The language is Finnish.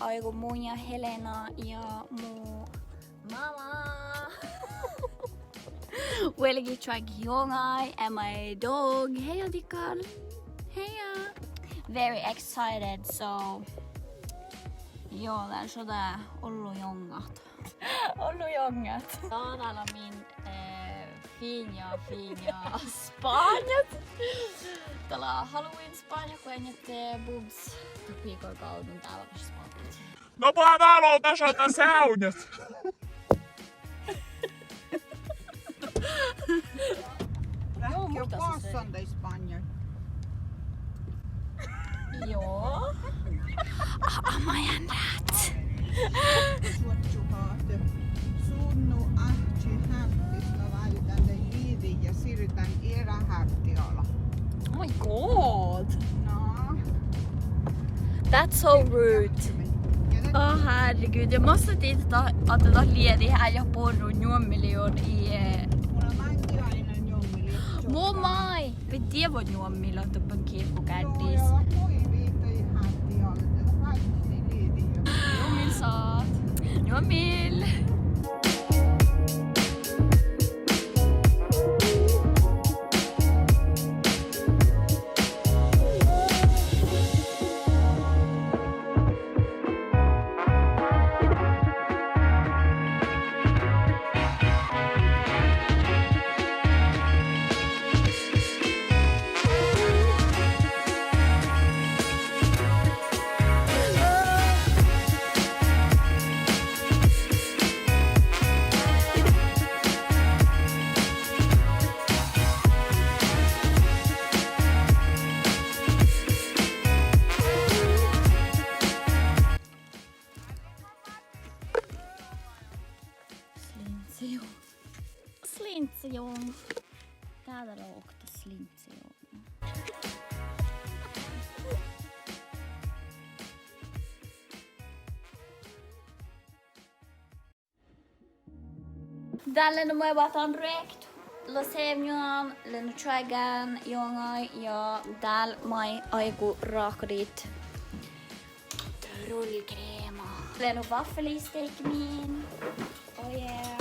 aiku mun ja Helena ja mun mama. We'll try Yongai and my dog. Heja Dikal. Heja. Very excited, so joo, tässä on tää ollujongat. Ollujongat. Täällä on min fina Spanjat. Täällä on Halloween Spanja, kun enjät boobs. Viikon kaudun täällä on Spanjat. No vaan alo tässä on säunet. Joo, passande i Spanien. Joo. Amajandrat. Suotsuhaat. Sunnu ahti hämtistä valitande liidi ja siirrytään erähämtiala. Oh my god. No. That's so rude. Herregud, jag måste titta att det är ledig här jag bor och juomilion i... Mulla mankiainen jommeli. Momai! Det var juomilon tuppen kirkkokädis. Joo, voi viitta i hämtiala. Det var faktiskt liidi. Juomil saat. Juomil! Slintsejoon. Täällä loukta slintsejoon. Tällä no mä vatan rekt. Lo sevnyan, lenu tragan, jongai ja täällä mai aiku raakadit. Rullkreema. Lenu waffelisteikmiin. Oh yeah.